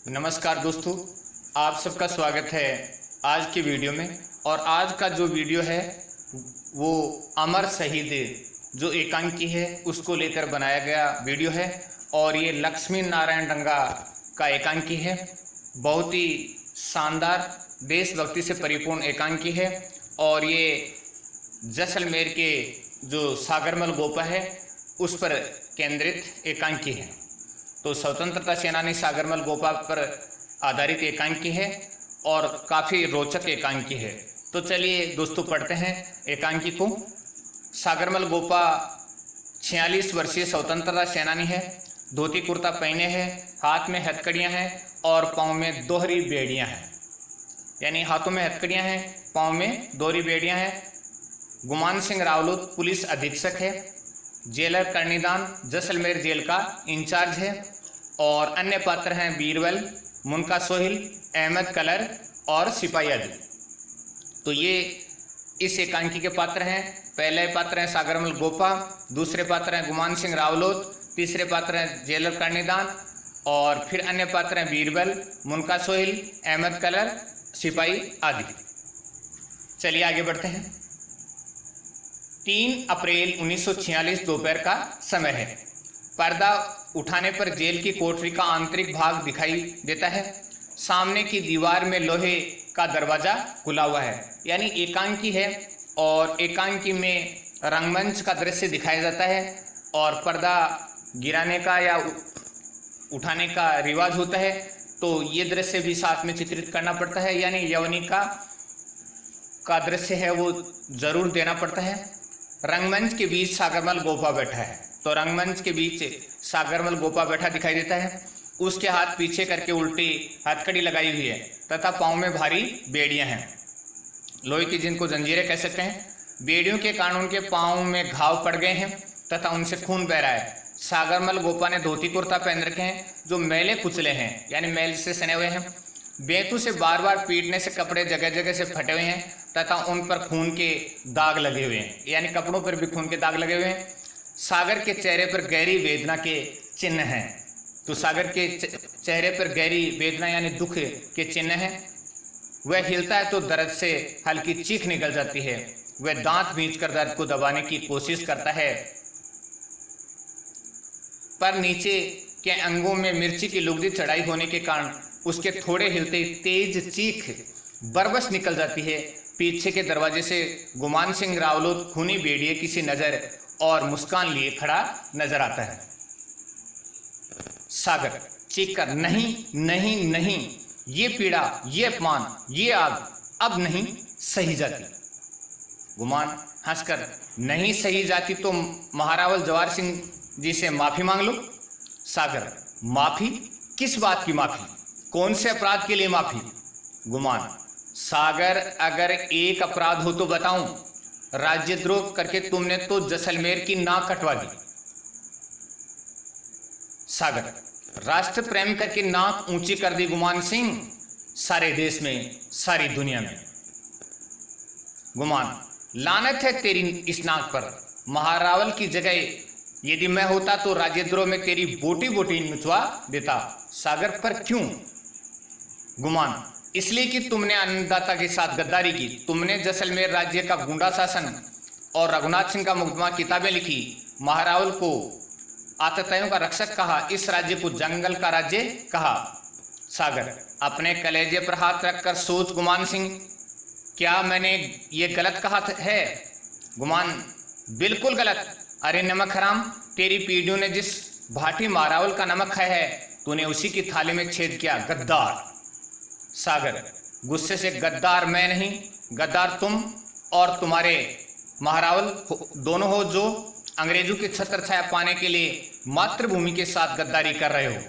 नमस्कार दोस्तों, आप सबका स्वागत है आज की वीडियो में। और आज का जो वीडियो है वो अमर शहीद जो एकांकी है उसको लेकर बनाया गया वीडियो है। और ये लक्ष्मी नारायण रंगा का एकांकी है। बहुत ही शानदार देशभक्ति से परिपूर्ण एकांकी है। और ये जैसलमेर के जो सागरमल गोपा है उस पर केंद्रित एकांकी है। तो स्वतंत्रता सेनानी सागरमल गोपा पर आधारित एकांकी है और काफ़ी रोचक एकांकी है। तो चलिए दोस्तों पढ़ते हैं एकांकी को। सागरमल गोपा 46 वर्षीय स्वतंत्रता सेनानी है। धोती कुर्ता पहने हैं, हाथ में हथकड़ियाँ हैं और पाँव में दोहरी बेड़ियाँ हैं। यानी हाथों में हथकड़ियाँ हैं, पाँव में दोहरी बेड़ियाँ हैं। गुमान सिंह रावलोत पुलिस अधीक्षक है। जेलर कर्णीदान जैसलमेर जेल का इंचार्ज है। और अन्य पात्र हैं बीरबल, मुनका सोहिल, अहमद कलर और सिपाही आदि। तो ये इस एकांकी के पात्र हैं। पहले पात्र हैं सागरमल गोपा, दूसरे पात्र हैं गुमान सिंह रावलोत, तीसरे पात्र हैं जेलर कर्णीदान और फिर अन्य पात्र हैं बीरबल, मुनका सोहिल, अहमद कलर, सिपाही आदि। चलिए आगे बढ़ते हैं। 3 अप्रैल 1946 दोपहर का समय है। पर्दा उठाने पर जेल की कोठरी का आंतरिक भाग दिखाई देता है। सामने की दीवार में लोहे का दरवाजा खुला हुआ है। यानी एकांकी है और एकांकी में रंगमंच का दृश्य दिखाया जाता है और पर्दा गिराने का या उठाने का रिवाज होता है। तो ये दृश्य भी साथ में चित्रित करना पड़ता है। यानी यवनिका का दृश्य है वो जरूर देना पड़ता है। रंगमंच के बीच सागरमल गोपा बैठा है। तो रंगमंच के बीच सागरमल गोपा बैठा दिखाई देता है। उसके हाथ पीछे करके उल्टी हथकड़ी लगाई हुई है तथा पाँव में भारी बेड़ियां हैं, लोहे की, जिनको जंजीरें कह सकते हैं। बेड़ियों के कारण उनके पाँव में घाव पड़ गए हैं तथा उनसे खून बह रहा है। सागरमल गोपा ने धोती कुर्ता पहन रखे हैं जो मैले कुचले हैं, यानी मैल से सने हुए हैं। बेतु से बार बार पीटने से कपड़े जगह जगह से फटे हुए हैं तथा उन पर खून के दाग लगे हुए हैं, यानी कपड़ों पर भी खून के दाग लगे हुए हैं। सागर के चेहरे पर गहरी वेदना के चिन्ह हैं। तो सागर के चेहरे पर गहरी वेदना यानी दुख के चिन्ह हैं। वह हिलता है तो दर्द से हल्की चीख निकल जाती है। वह दांत भींचकर दर्द को दबाने की कोशिश करता है, पर नीचे के अंगों में मिर्ची की लुगदी चढ़ाई होने के कारण उसके थोड़े हिलते तेज चीख बरबस निकल जाती है। पीछे के दरवाजे से गुमान सिंह रावलोत खूनी बेड़िए किसी नजर और मुस्कान लिए खड़ा नजर आता है। सागर चीख कर, नहीं नहीं नहीं, ये पीड़ा, ये अपमान, ये आग अब नहीं सही जाती। गुमान हंसकर, नहीं सही जाती तो महारावल जवाहर सिंह जी से माफी मांग लो। सागर, माफी? किस बात की माफी? कौन से अपराध के लिए माफी? गुमान, सागर, अगर एक अपराध हो तो बताऊं। राज्यद्रोह करके तुमने तो जैसलमेर की नाक कटवा दी। सागर, राष्ट्र प्रेम करके नाक ऊंची कर दी गुमान सिंह, सारे देश में, सारी दुनिया में। गुमान, लानत है तेरी इस नाक पर। महारावल की जगह यदि मैं होता तो राज्यद्रोह में तेरी बोटी बोटी नुचवा देता। सागर, पर क्यों? गुमान, इसलिए कि तुमने अन्नदाता के साथ गद्दारी की। तुमने जैसलमेर राज्य का गुंडा शासन और रघुनाथ सिंह का मुकदमा किताबें लिखी। महारावल को आतताइयों का रक्षक कहा, इस राज्य को जंगल का राज्य कहा। सागर, अपने कलेजे पर हाथ रखकर सोच गुमान सिंह, क्या मैंने ये गलत कहा है? गुमान, बिल्कुल गलत। अरे नमक हराम, तेरी पीढ़ियों ने जिस भाटी महारावल का नमक खाया है तूने उसी की थाली में छेद किया, गद्दार। सागर, गुस्से से, गद्दार मैं नहीं, गद्दार तुम और तुम्हारे महारावल दोनों हो जो अंग्रेजों की छत्र छाया पाने के लिए मातृभूमि के साथ गद्दारी कर रहे हो।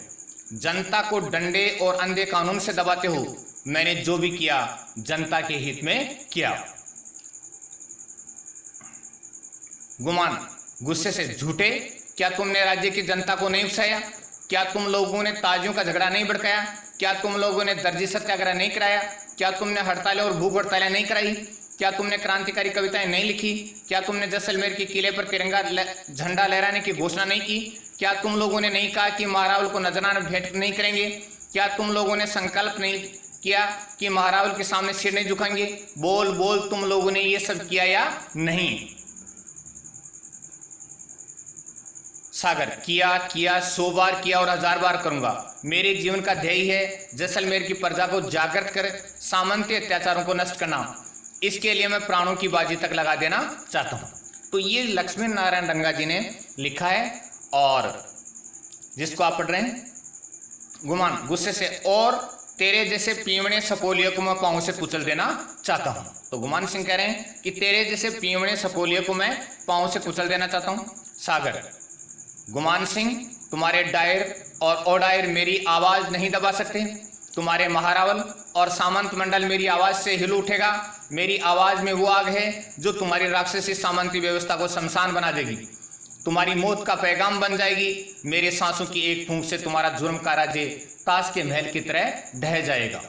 जनता को डंडे और अंधे कानून से दबाते हो। मैंने जो भी किया जनता के हित में किया। गुमान गुस्से से, झूठे, क्या तुमने राज्य की जनता को नहीं उकसाया? क्या तुम लोगों ने ताजियों का झगड़ा नहीं भड़काया? क्या तुम लोगों ने दर्जी सत्याग्रह नहीं कराया? क्या तुमने हड़तालें और भूख हड़तालें नहीं कराई? क्या तुमने क्रांतिकारी कविताएं नहीं लिखी? क्या तुमने जैसलमेर के किले पर तिरंगा झंडा लहराने की घोषणा नहीं की? क्या तुम लोगों ने नहीं कहा कि महारावल को नजराना भेंट नहीं करेंगे? क्या तुम लोगों ने संकल्प नहीं किया कि महारावल के सामने सिर नहीं झुकाएंगे? बोल बोल, तुम लोगों ने ये सब किया या नहीं? सागर, किया किया, 100 बार किया और 1000 बार करूंगा। मेरे जीवन का ध्येय है जैसलमेर की प्रजा को जागृत कर सामंती अत्याचारों को नष्ट करना। इसके लिए मैं प्राणों की बाजी तक लगा देना चाहता हूं। तो ये लक्ष्मी नारायण रंगा जी ने लिखा है, और जिसको आप पढ़ रहे हैं, गुमान गुस्से से, और तेरे जैसे पीवणे सपोलियों को मैं पांव से कुचल देना चाहता हूं। तो गुमान सिंह कह रहे हैं कि तेरे जैसे पीवणे सपोलियों को मैं पांव से कुचल देना चाहता हूं। सागर, गुमान सिंह, तुम्हारे डायर और ओडायर मेरी आवाज नहीं दबा सकते। तुम्हारे महारावल और सामंत मंडल मेरी आवाज से हिल उठेगा। मेरी आवाज में वो आग है जो तुम्हारी राक्षसी सामंती व्यवस्था को शमशान बना देगी, तुम्हारी मौत का पैगाम बन जाएगी। मेरे सांसों की एक फूंक से तुम्हारा जुर्म का राज्य ताश के महल की तरह ढह जाएगा।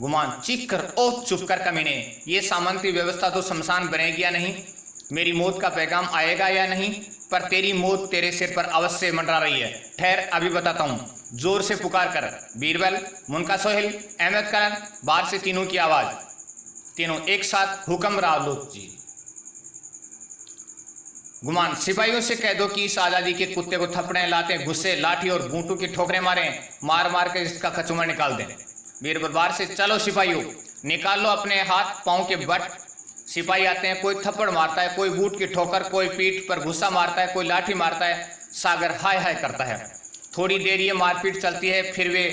गुमान, चीख कर, ओ चुप कर कमीने, ये सामंती व्यवस्था तो शमशान बनेगी या नहीं? मेरी मौत का पैगाम आएगा या नहीं? पर तेरी मौत तेरे सिर पर अवश्य मंडरा रही है। ठहर, अभी बताता हूं। जोर से पुकार कर। बीरबल, मुनका सोहेल, अहमद करन, बाहर से तीनों की आवाज। तीनों एक साथ, हुक्म रावलोक जी। गुमान, सिपाहियों से कह दो कि इस आजादी के कुत्ते को थप्पड़े, लाते, गुस्से, लाठी और बूटों की ठोकरें मारें, मार मार कर इसका कचूमर निकाल दें। बीरबल, बाहर से, चलो सिपाहियों, निकाल लो अपने हाथ पांव के बट। सिपाही आते हैं, कोई थप्पड़ मारता है, कोई बूट की ठोकर, कोई पीठ पर गुस्सा मारता है, कोई लाठी मारता है। सागर हाय हाय करता है। थोड़ी देर ये मारपीट चलती है, फिर वे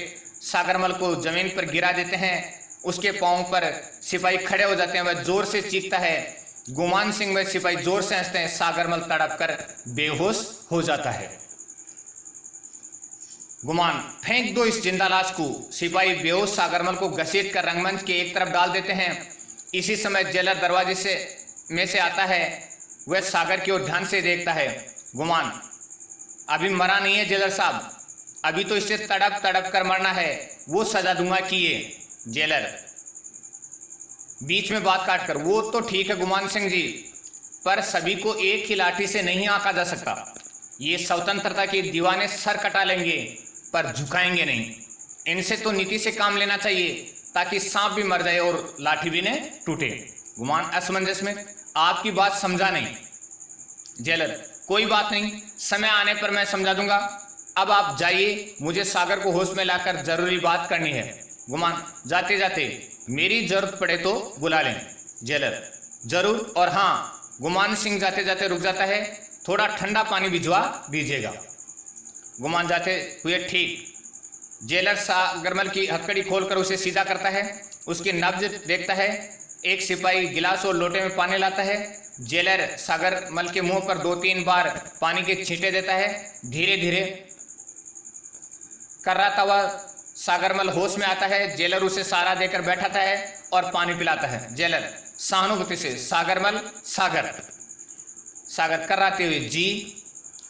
सागरमल को जमीन पर गिरा देते हैं। उसके पांव पर सिपाही खड़े हो जाते हैं। वह जोर से चीखता है। गुमान सिंह व सिपाही जोर से हंसते हैं। सागरमल तड़प कर बेहोश हो जाता है। गुमान, फेंक दो इस जिंदा लाश को। सिपाही बेहोश सागरमल को घसीट कर रंगमंच के एक तरफ डाल देते हैं। इसी समय जेलर दरवाजे में से आता है। वह सागर की ओर ध्यान से देखता है। गुमान, अभी मरा नहीं है जेलर साहब, अभी तो इसे तड़प तड़प कर मरना है। वो सजा दूंगा कि ये। जेलर बीच में बात काट कर, वो तो ठीक है गुमान सिंह जी, पर सभी को एक ही लाठी से नहीं आंका जा सकता। ये स्वतंत्रता के दीवाने सर कटा लेंगे पर झुकाएंगे नहीं। इनसे तो नीति से काम लेना चाहिए ताकि सांप भी मर जाए और लाठी भी न टूटे। गुमान असमंजस में, आपकी बात समझा नहीं। जेलर, कोई बात नहीं, समय आने पर मैं समझा दूंगा। अब आप जाइए, मुझे सागर को होश में लाकर जरूरी बात करनी है। गुमान, जाते जाते मेरी जरूरत पड़े तो बुला लें। जेलर, जरूर, और हाँ। गुमान सिंह जाते जाते रुक जाता है। थोड़ा ठंडा पानी भिजवा दीजिएगा। गुमान जाते हुए, ठीक। जेलर सागरमल की हथकड़ी खोलकर उसे सीधा करता है। उसकी नब्ज देखता है। एक सिपाही गिलास और लोटे में पानी लाता है। जेलर सागरमल के मुंह पर 2-3 बार पानी के छींटे देता है। धीरे धीरे कर्राता हुआ सागरमल होश में आता है। जेलर उसे सहारा देकर बैठाता है और पानी पिलाता है। जेलर सहानुभूति से, सागरमल, सागर। सागर कर्राते हुए, जी।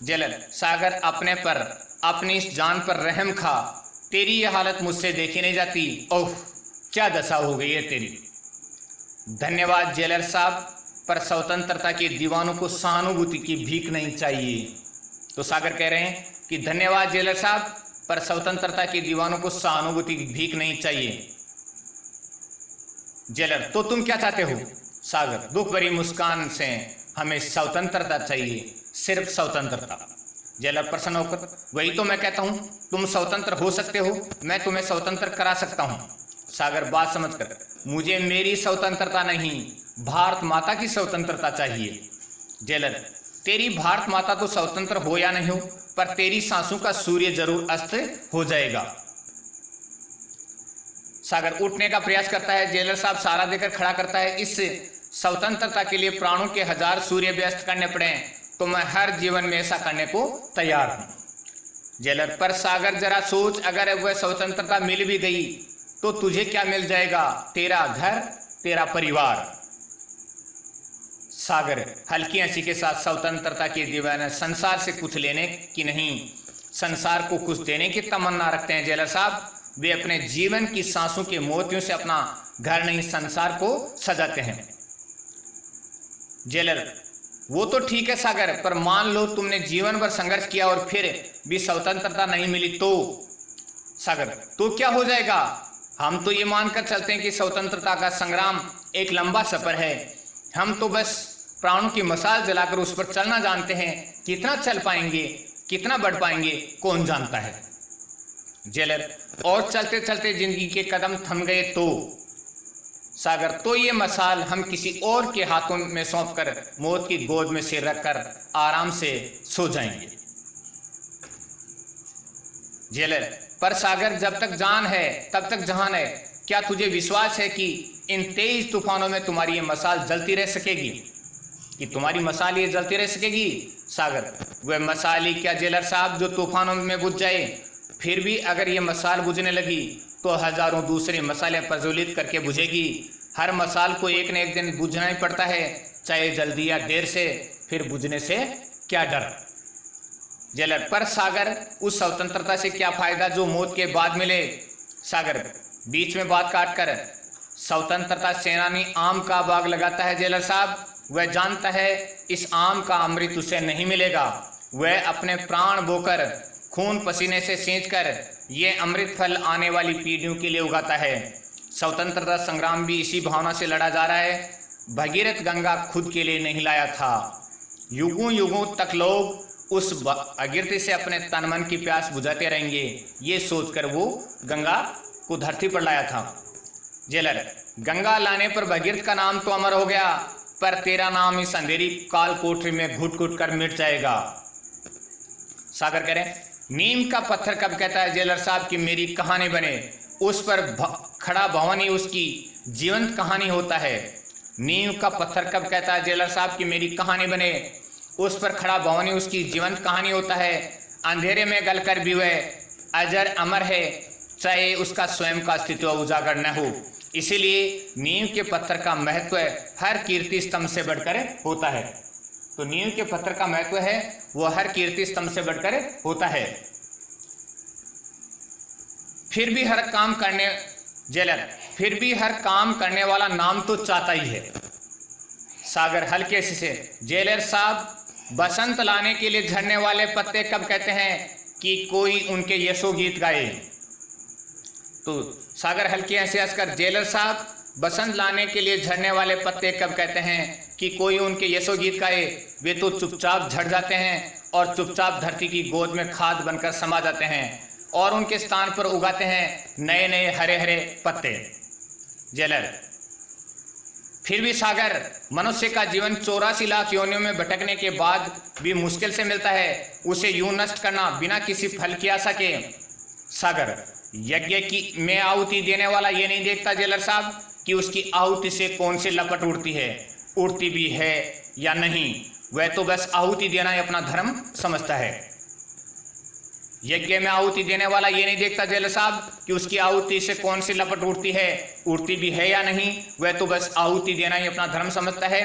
जेलर, सागर, अपने पर, अपनी इस जान पर रहम खा। तेरी यह हालत मुझसे देखी नहीं जाती। ओह, क्या दशा हो गई है तेरी। धन्यवाद जेलर साहब, पर स्वतंत्रता के दीवानों को सहानुभूति की भीख नहीं चाहिए। तो सागर कह रहे हैं कि धन्यवाद जेलर साहब, पर स्वतंत्रता के दीवानों को सहानुभूति की भीख नहीं चाहिए। जेलर, तो तुम क्या चाहते हो? सागर दुख भरी मुस्कान से, हमें स्वतंत्रता चाहिए, सिर्फ स्वतंत्रता। जेलर प्रसन्न होकर, वही तो मैं कहता हूं, तुम स्वतंत्र हो सकते हो, मैं तुम्हें स्वतंत्र करा सकता हूं। सागर बात समझकर, मुझे मेरी स्वतंत्रता नहीं, भारत माता की स्वतंत्रता चाहिए। जेलर, तेरी भारत माता तो स्वतंत्र हो या नहीं हो, पर तेरी सांसों का सूर्य जरूर अस्त हो जाएगा। सागर उठने का प्रयास करता है। जेलर साहब सहारा देकर खड़ा करता है। इस स्वतंत्रता के लिए प्राणों के 1000 सूर्य व्यस्त करने पड़े तो मैं हर जीवन में ऐसा करने को तैयार हूं। जेलर, पर सागर जरा सोच, अगर वह स्वतंत्रता मिल भी गई तो तुझे क्या मिल जाएगा? तेरा घर, तेरा परिवार। सागर हल्की हंसी के साथ, स्वतंत्रता के दीवाने संसार से कुछ लेने की नहीं, संसार को कुछ देने की तमन्ना रखते हैं जेलर साहब। वे अपने जीवन की सांसों के मोतियों से अपना घर नहीं, संसार को सजाते हैं। जेलर, वो तो ठीक है सागर, पर मान लो तुमने जीवन भर संघर्ष किया और फिर भी स्वतंत्रता नहीं मिली तो? सागर, तो क्या हो जाएगा? हम तो ये मानकर चलते हैं कि स्वतंत्रता का संग्राम एक लंबा सफर है। हम तो बस प्राणों की मशाल जलाकर उस पर चलना जानते हैं। कितना चल पाएंगे, कितना बढ़ पाएंगे, कौन जानता है। जेलर, और चलते चलते जिंदगी के कदम थम गए तो सागर, तो ये मशाल हम किसी और के हाथों में सौंपकर मौत की गोद में सिर रखकर आराम से सो जाएंगे। जेलर, पर सागर, जब तक जान है तब तक जहान है। क्या तुझे विश्वास है कि इन तेज तूफानों में तुम्हारी ये मशाल जलती रह सकेगी? कि तुम्हारी मशाल ये जलती रह सकेगी? सागर, वह मशाल ही क्या जेलर साहब जो तूफानों में बुझ जाए? फिर भी अगर ये मशाल बुझने लगी तो हजारों दूसरी मशालें प्रज्वलित करके बुझेगी। हर मशाल को एक न एक दिन बुझना ही पड़ता है, चाहे जल्दी या देर से। फिर बुझने से क्या डर? जेलर, पर सागर, उस स्वतंत्रता से क्या फायदा जो मौत के बाद मिले? सागर, बीच में बात काट कर, स्वतंत्रता सेनानी आम का बाग लगाता है जेलर साहब। वह जानता है इस आम का अमृत उसे नहीं मिलेगा। वह अपने प्राण बोकर खून पसीने से सींचकर ये अमृत फल आने वाली पीढ़ियों के लिए उगाता है। स्वतंत्रता संग्राम भी इसी भावना से लड़ा जा रहा है। भगीरथ गंगा खुद के लिए नहीं लाया था। युगों युगों तक लोग उस भगीरथी से अपने तन मन की प्यास बुझाते रहेंगे, ये सोचकर वो गंगा को धरती पर लाया था। जेलर, गंगा लाने पर भगीरथ का नाम तो अमर हो गया, पर तेरा नाम इस अंधेरी काल कोठरी में घुट घुट कर मिट जाएगा। सागर करें, नीम का पत्थर कब कहता है जेलर साहब कि मेरी कहानी बने? उस पर खड़ा भवन ही उसकी जीवंत कहानी होता है। नीम का पत्थर कब कहता है जेलर साहब कि मेरी कहानी बने? उस पर खड़ा भवन ही उसकी जीवंत कहानी होता है। अंधेरे में गलकर भी वह अजर अमर है, चाहे उसका स्वयं का अस्तित्व उजागर न हो। इसीलिए नीम के पत्थर का महत्व हर कीर्ति स्तंभ से बढ़कर होता है। तो नीम के पत्थर का महत्व है वो हर कीर्ति स्तंभ से बढ़कर होता है। फिर भी हर काम करने जेलर, फिर भी हर काम करने वाला नाम तो चाहता ही है। सागर, हल्के से, जेलर साहब, बसंत लाने के लिए झड़ने वाले पत्ते कब कहते हैं कि कोई उनके यशो गीत गाए? तो सागर हल्के ऐसे हंसकर, जेलर साहब, बसंत लाने के लिए झड़ने वाले पत्ते कब कहते हैं कि कोई उनके यशो गीत गाए? वे तो चुपचाप झड़ जाते हैं और चुपचाप धरती की गोद में खाद बनकर समा जाते हैं और उनके स्थान पर उगाते हैं नए नए हरे हरे पत्ते। जेलर, फिर भी सागर, मनुष्य का जीवन 84 लाख योनियों में भटकने के बाद भी मुश्किल से मिलता है। उसे यूं नष्ट करना बिना किसी फल की आशा के। सागर, यज्ञ की में आहुति देने वाला ये नहीं देखता जेलर साहब कि उसकी आहुति से कौन सी लपट उड़ती है, उड़ती भी है या नहीं। वह तो बस आहुति देना ही अपना धर्म समझता है। यज्ञ में आहुति देने वाला ये नहीं देखता जेलर साहब कि उसकी आहुति से कौन सी लपट उड़ती है, उड़ती भी है या नहीं। वह तो बस आहुति देना ही अपना धर्म समझता है।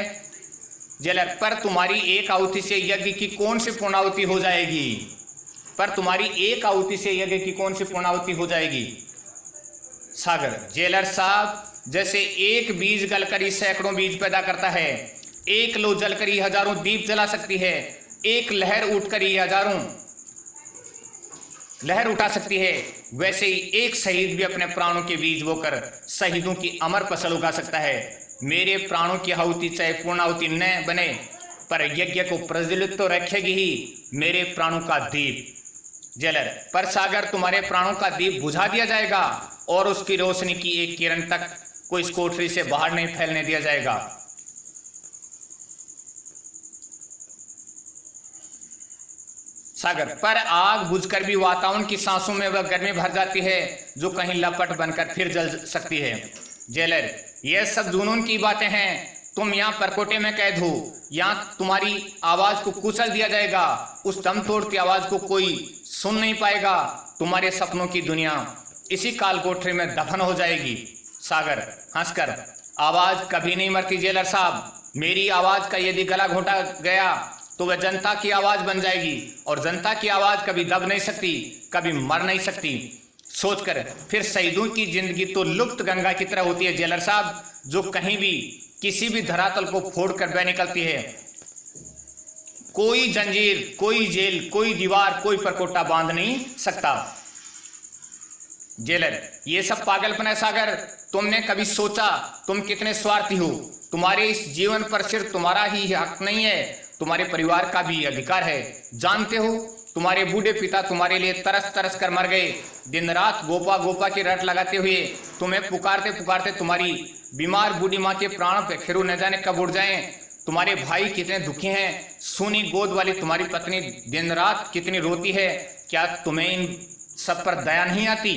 जेलर, पर तुम्हारी एक आहुति से यज्ञ की कौन सी पूर्णाहुति हो जाएगी? पर तुम्हारी एक आहुति से यज्ञ की कौन सी पूर्णाहुति हो जाएगी? सागर, जेलर साहब, जैसे एक बीज गलकर ही सैकड़ों बीज पैदा करता है, एक लो जलकर ही हजारों दीप जला सकती है, एक लहर उठकर ही हजारों लहर उठा सकती है, वैसे ही एक शहीद भी अपने प्राणों के बीज बोकर शहीदों की अमर फसल उगा सकता है। मेरे प्राणों की आहुति चाहे पूर्णाहुति न बने, पर यज्ञ को प्रज्वलित तो रखेगी ही मेरे प्राणों का दीप। जेलर, पर सागर, तुम्हारे प्राणों का दीप बुझा दिया जाएगा और उसकी रोशनी की एक किरण तक को इस कोठरी से बाहर नहीं फैलने दिया जाएगा। सागर, पर आग बुझकर भी वातावरण की सांसों में वह गर्मी भर जाती है जो कहीं लपट बनकर फिर जल सकती है। जेलर, यह सब जुनून की बातें हैं। तुम यहाँ परकोटे में कैद हो, यहाँ तुम्हारी आवाज को कुचल दिया जाएगा। उस दम तोड़ती आवाज को कोई सुन नहीं पाएगा। तुम्हारे सपनों की दुनिया इसी काल कोठरी में दफन हो जाएगी। सागर हंसकर, आवाज कभी नहीं मरती जेलर साहब। मेरी आवाज का यदि गला घोटा गया तो वह जनता की आवाज बन जाएगी और जनता की आवाज कभी दब नहीं सकती, कभी मर नहीं सकती। सोचकर फिर शहीदों की जिंदगी तो लुप्त गंगा की तरह होती है जेलर साहब, जो कहीं भी किसी भी धरातल को फोड़कर बह निकलती है। कोई जंजीर, कोई जेल, कोई दीवार, कोई परकोटा बांध नहीं सकता। जेलर, ये सब पागलपन है सागर। तुमने कभी सोचा तुम कितने स्वार्थी हो? तुम्हारे इस जीवन पर सिर्फ तुम्हारा ही हक नहीं है, तुम्हारे परिवार का भी अधिकार है। जानते हो, तुम्हारे बूढ़े पिता तुम्हारे लिए तरस तरस कर मर गए। दिन रात गोपा गोपा की रट लगाते हुए तुम्हें पुकारते पुकारते तुम्हारी बीमार बूढ़ी माँ के प्राण पे खिरू न जाने कब उड़ जाएं। तुम्हारे भाई कितने दुखी हैं। सूनी गोद वाली तुम्हारी पत्नी दिन रात कितनी रोती है। क्या तुम्हें इन सब पर दया नहीं आती?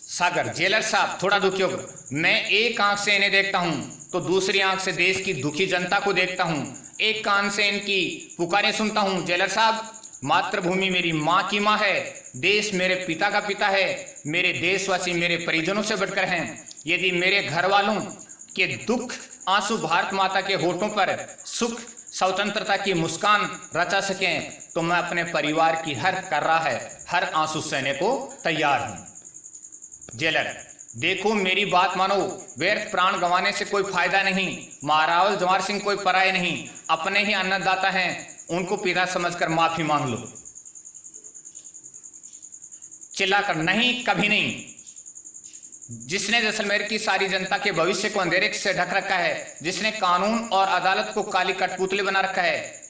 सागर, जेलर साहब थोड़ा दुखी हो। मैं एक आंख से इन्हें देखता हूं तो दूसरी आंख से देश की दुखी जनता को देखता हूं। एक कान से इनकी पुकारें सुनता हूं। जेलर साहब, मातृभूमि मेरी माँ की माँ है, देश मेरे पिता का पिता है, मेरे देशवासी मेरे परिजनों से बढ़कर हैं। यदि मेरे घर वालों के दुख आंसू भारत माता के होठों पर सुख स्वतंत्रता की मुस्कान रचा सकें तो मैं अपने परिवार की हर कर्रा है, हर आंसू सहने को तैयार हूं। जेलर, देखो मेरी बात मानो, व्यर्थ प्राण गंवाने से कोई फायदा नहीं। महारावल जवाहर सिंह कोई पराये नहीं, अपने ही अन्नदाता हैं, उनको पिता समझकर माफी मांग लो। चिल्लाकर, नहीं, कभी नहीं। जिसने जैसलमेर की सारी जनता के भविष्य को अंधेरे से ढक रखा है, जिसने कानून और अदालत को काली कठपुतली बना रखा है,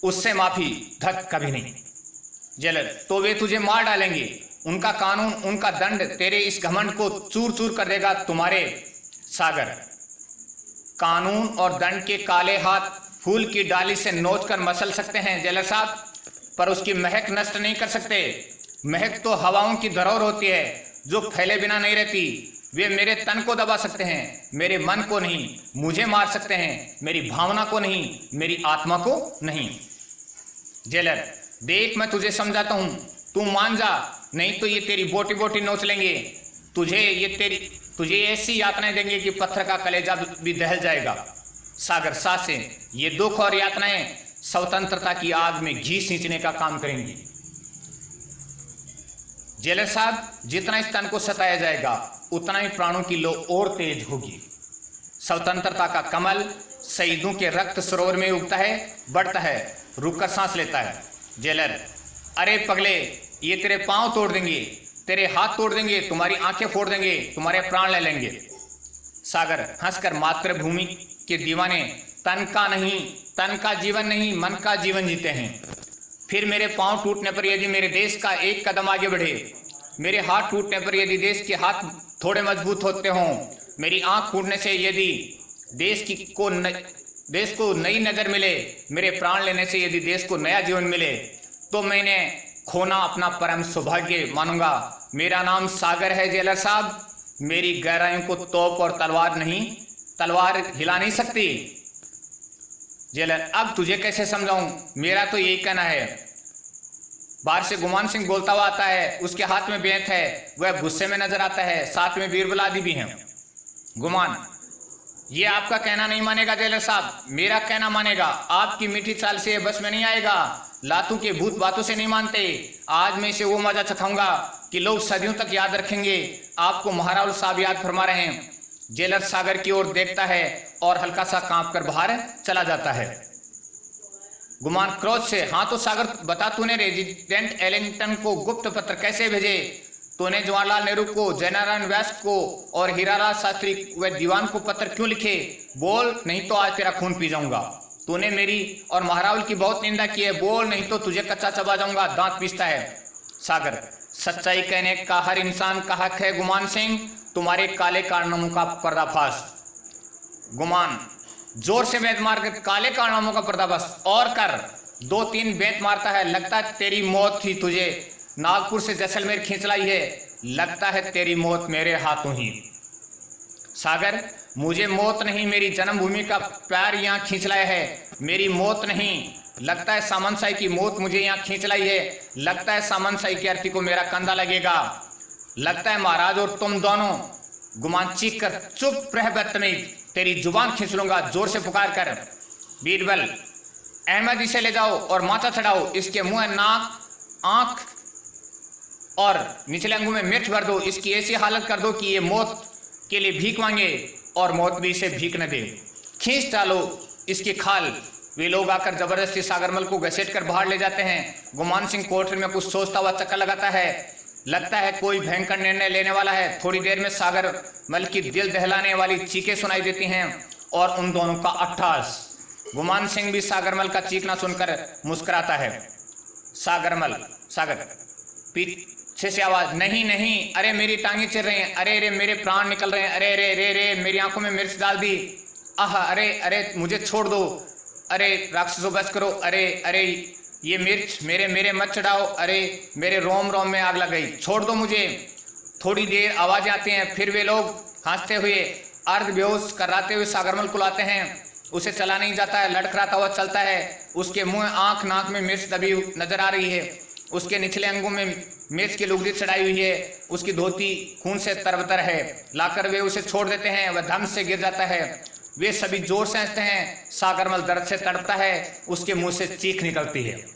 उससे माफी धक कभी नहीं। जेलर, तो वे तुझे मार डालेंगे। उनका कानून, उनका दंड तेरे इस घमंड को चूर चूर कर देगा। तुम्हारे सागर, कानून और दंड के काले हाथ फूल की डाली से नोचकर मसल सकते हैं जेलर साहब, पर उसकी महक नष्ट नहीं कर सकते। महक तो हवाओं की धरोहर होती है जो फैले बिना नहीं रहती। वे मेरे तन को दबा सकते हैं, मेरे मन को नहीं। मुझे मार सकते हैं, मेरी भावना को नहीं, मेरी आत्मा को नहीं। जेलर, देख मैं तुझे समझाता हूं, तू मान जा, नहीं तो ये तेरी बोटी बोटी नोच लेंगे। तुझे ऐसी यातनाएं देंगे कि पत्थर का कलेजा भी दहल जाएगा। सागर, सांसें, ये दुख और यातनाएं स्वतंत्रता की आग में घी सींचने का काम करेंगी। जेलर साहब, जितना इस तन को सताया जाएगा उतना ही प्राणों की लो और तेज होगी। स्वतंत्रता का कमल शहीदों के रक्त सरोवर में उगता है, बढ़ता है, रुककर सांस लेता है। जेलर, अरे पगले, ये तेरे पांव तोड़ देंगे, तेरे हाथ तोड़ देंगे, तुम्हारी आंखें फोड़ देंगे, तुम्हारे प्राण ले लेंगे। सागर, हंसकर, मातृभूमि के दीवाने तन का जीवन नहीं, मन का जीवन जीते हैं। फिर मेरे पांव टूटने पर यदि मेरे देश का एक कदम आगे बढ़े, मेरे हाथ टूटने पर यदि देश के हाथ थोड़े मजबूत होते हों, मेरी आंख फूटने से यदि देश को नई नजर मिले, मेरे प्राण लेने से यदि देश को नया जीवन मिले, तो मैंने खोना अपना परम सौभाग्य मानूंगा। मेरा नाम सागर है जेलर साहब। मेरी गहराइयों को तोप और तलवार हिला नहीं सकती। जेलर, अब तुझे कैसे समझाऊं? मेरा तो यही कहना है। बाहर से गुमान सिंह बोलता हुआ आता है, उसके हाथ में बेंत है, वह गुस्से में नजर आता है, साथ में बीरबल आदि भी हैं। गुमान, ये आपका कहना नहीं मानेगा जेलर साहब, मेरा कहना मानेगा। आपकी मीठी चाल से बस में नहीं आएगा, लातों के भूत बातों से नहीं मानते। आज मैं इसे वो मजा चखाऊंगा कि लोग सदियों तक याद रखेंगे। आपको महारावल साहब याद फरमा रहे हैं। जेलर सागर की ओर देखता है और हल्का सा कांप कर बाहर चला जाता है। गुमान क्रोध से, हाँ तो सागर बता, तूने रेजिडेंट एलिंगटन को गुप्त पत्र कैसे भेजे? तूने जवाहरलाल नेहरू को, जयनारायण व्यास को और हीरालाल शास्त्री व दीवान को पत्र क्यों लिखे? बोल, नहीं तो आज तेरा खून पी जाऊंगा। तूने मेरी और महारावल की बहुत निंदा की है, बोल, नहीं तो तुझे कच्चा चबा जाऊंगा। दांत पीसता है सागर। सच्चाई कहने का हर इंसान का हक है गुमान सिंह। तुम्हारे काले कारनामों का पर्दाफाश। गुमान, जोर से बेंत मार कर काले कारनामों का पर्दाफाश और कर। 2-3 बेंत मारता है, लगता है तेरी मौत ही तुझे नागपुर से जैसलमेर खींच लाई है। लगता है तेरी मौत मेरे हाथों ही। सागर, मुझे मौत नहीं, मेरी जन्मभूमि का प्यार यहाँ खींच लाया है। मेरी मौत नहीं, लगता है सामंत शाही की मौत मुझे यहाँ खींच लाई है। लगता है सामंत शाही की अर्थी को मेरा कंधा लगेगा। लगता है महाराज और तुम दोनों। गुमान चीख कर, चुप रह बदतमीज, तेरी जुबान खींच लूंगा जोर से पुकार कर। बीरबल, अहमद इसे ले जाओ और माथा चढ़ाओ, इसके मुंह, नाक, आंख और निचले अंगों में मिर्च भर दो। इसकी ऐसी हालत कर दो कि ये मौत के लिए भीख मांगे और मौत भी इसे भीख न दे। खींच डालो इसकी खाल वे लोग आकर जबरदस्ती सागरमल को घसीट कर बाहर ले जाते हैं। गुमान सिंह कोठरी में कुछ सोचता हुआ चक्कर लगाता है। लगता है कोई भयंकर निर्णय लेने वाला है। थोड़ी देर में सागरमल की दिल दहलाने वाली चीखें सुनाई देती हैं और उन दोनों का अट्ठास। गुमान सिंह भी सागरमल का चीखना सुनकर मुस्कुराता है। सागर पीछे से आवाज, नहीं नहीं, अरे मेरी टांगे चिर रही हैं, अरे अरे मेरे प्राण निकल रहे हैं, अरे अरे अरे अरे मेरी आंखों में मिर्च डाल दी, आह, अरे अरे मुझे छोड़ दो, अरे राक्षसों बस करो, अरे अरे ये मिर्च मेरे मत चढ़ाओ, अरे मेरे रोम रोम में आग लग गई, छोड़ दो मुझे। थोड़ी देर आवाजें आती हैं, फिर वे लोग हंसते हुए अर्ध बेहोश कराते हुए सागरमल को लाते हैं। उसे चला नहीं जाता है, लड़खड़ाता हुआ चलता है। उसके मुंह, आंख, नाक में मिर्च दबी नजर आ रही है। उसके निचले अंगों में मिर्च की लुगदी चढ़ाई हुई है। उसकी धोती खून से तरबतर है। लाकर वे उसे छोड़ देते हैं। वह धम से गिर जाता है। वे सभी जोर से हंसते हैं। सागरमल दर्द से तड़पता है। उसके मुंह से चीख निकलती है।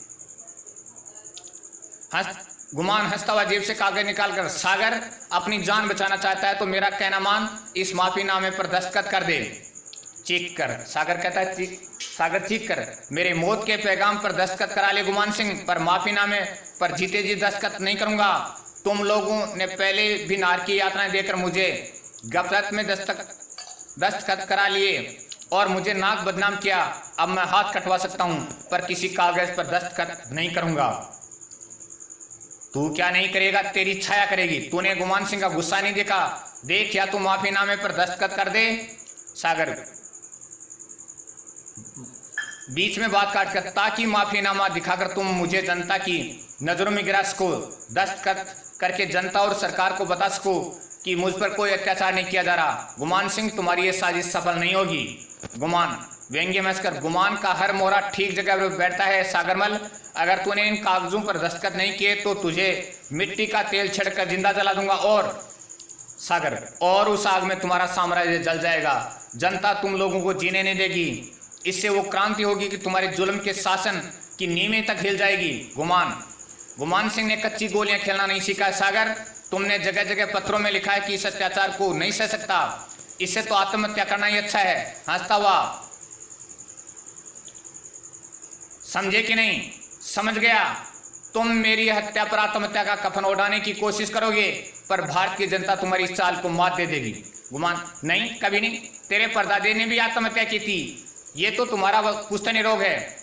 गुमान हंसता हुआ जेब से कागज निकालकर, सागर अपनी जान बचाना चाहता है तो मेरा कहना मान, इस माफीनामे पर दस्तखत कर दे। चीख कर, सागर कहता है, सागर चीख कर, मेरे मौत के पैगाम पर दस्तखत करा ले गुमान सिंह, पर माफीनामे पर जीते जी दस्तखत नहीं करूंगा। तुम लोगों ने पहले भी नारकी यातनाएं देकर मुझे गफलत में दस्तखत करा लिए और मुझे नाक बदनाम किया। अब मैं हाथ कटवा सकता हूं, पर किसी कागज पर दस्तखत नहीं करूंगा। तू क्या नहीं करेगा, तेरी छाया करेगी। तूने गुमान सिंह का गुस्सा नहीं देखा, देख, या तू माफीनामे पर दस्तखत कर दे। सागर बीच में बात काट कर, ताकि माफीनामा दिखाकर तुम मुझे जनता की नजरों में गिरा सको, दस्तखत करके जनता और सरकार को बता सको कि मुझ पर कोई अत्याचार नहीं किया जा रहा। गुमान सिंह, तुम्हारी ये साजिश सफल नहीं होगी। गुमान व्यंग्य में हंसकर, गुमान का हर मोहरा ठीक जगह पर बैठता है सागरमल। अगर तूने इन कागजों पर दस्तखत नहीं किए तो तुझे मिट्टी का तेल छिड़कर जिंदा जला दूंगा और उस आग में तुम्हारा साम्राज्य जल जाएगा। जनता तुम लोगों को जीने नहीं देगी। इससे वो क्रांति होगी कि तुम्हारे जुल्म के शासन की नींवें तक हिल जाएगी। गुमान सिंह ने कच्ची गोलियां खेलना नहीं सीखा। सागर, तुमने जगह जगह पत्रों में लिखा है कि इस अत्याचार को नहीं सह सकता, इससे तो आत्महत्या करना ही अच्छा है। हंसता हुआ, समझे कि नहीं? समझ गया। तुम मेरी हत्या पर आत्महत्या का कफन उड़ाने की कोशिश करोगे, पर भारत की जनता तुम्हारी इस चाल को मात दे देगी। गुमान, नहीं, कभी नहीं। तेरे परदादे ने भी आत्महत्या की थी। ये तो तुम्हारा पुश्तनी रोग है।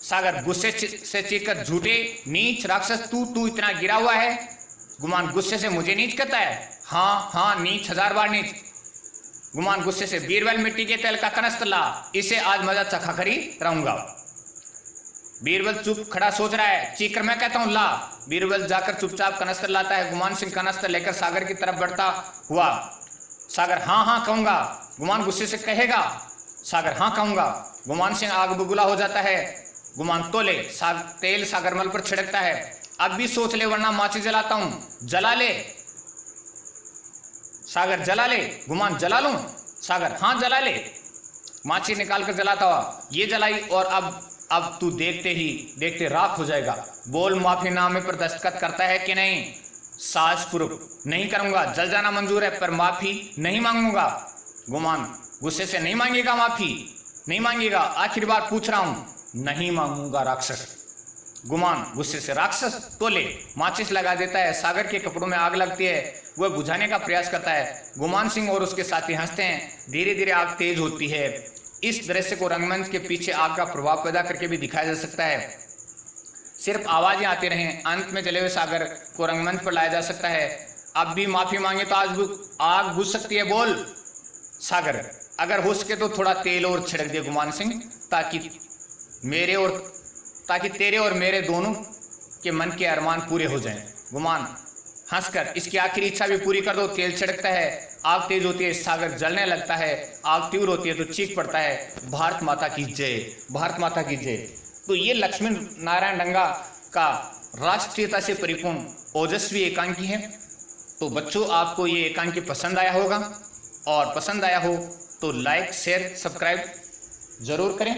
सागर गुस्से से चीखकर, झूठे नीच राक्षस, तू इतना गिरा हुआ है। गुमान गुस्से से, मुझे नीच कहता है? हाँ, नीच, 1000 बार नीच। गुमान गुस्से से, बीरबल मिट्टी के तेल का कनस्तर ला, इसे आज मजा चखा कर ही रहूंगा। बीरबल चुप खड़ा सोच रहा है। चीखकर मैं कहता हूं ला। बीरबल जाकर चुपचाप कनस्तर लाता है। गुमान सिंह कनस्तर लेकर सागर की तरफ बढ़ता हुआ, सागर, हाँ कहूंगा। गुमान गुस्से से कहेगा। सागर, हाँ कहूंगा। गुमान सिंह आग बबूला हो जाता है। गुमान तोले तेल सागरमल पर छिड़कता है। अब भी सोच ले, वरना माची जलाता हूं। जला ले। सागर, जला ले। गुमान, जला लूं? सागर, हाँ जला ले। माची निकालकर जलाता हुआ, ये जलाई और अब तू देखते ही देखते राख हो जाएगा। बोल, माफीनामे पर दस्तखत करता है कि नहीं? साहसपूर्वक, नहीं करूंगा। जल जाना मंजूर है, पर माफी नहीं मांगूंगा। गुमान गुस्से से, नहीं मांगेगा माफी? नहीं मांगेगा? आखिरी बार पूछ रहा हूं। नहीं मांगूंगा राक्षस। गुमान गुस्से से, राक्षस? तो ले। माचिस लगा देता है। सागर के कपड़ों में आग लगती है। वह बुझाने का प्रयास करता है। गुमान सिंह और उसके साथी हंसते हैं। धीरे धीरे आग तेज होती है। इस दृश्य को रंगमंच के पीछे आग का प्रभाव पैदा करके भी दिखाया जा सकता है। सिर्फ आवाजें आती रहें, अंत में जले हुए सागर को रंगमंच पर लाया जा सकता है। अब भी माफी मांगे तो आज आग बुझ सकती है। बोल। सागर, अगर हो सके तो थोड़ा तेल और छिड़क दे गुमान सिंह, ताकि तेरे और मेरे दोनों के मन के अरमान पूरे हो जाएं। गुमान हंसकर, इसकी आखिरी इच्छा भी पूरी कर दो। तेल छिड़कता है। आग तेज होती है। सागर जलने लगता है। आग तीव्र होती है तो चीख पड़ता है, भारत माता की जय, भारत माता की जय। तो ये लक्ष्मी नारायण डंगा का राष्ट्रीयता से परिपूर्ण ओजस्वी एकांकी है। तो बच्चों, आपको ये एकांकी पसंद आया होगा, और पसंद आया हो तो लाइक, शेयर, सब्सक्राइब जरूर करें।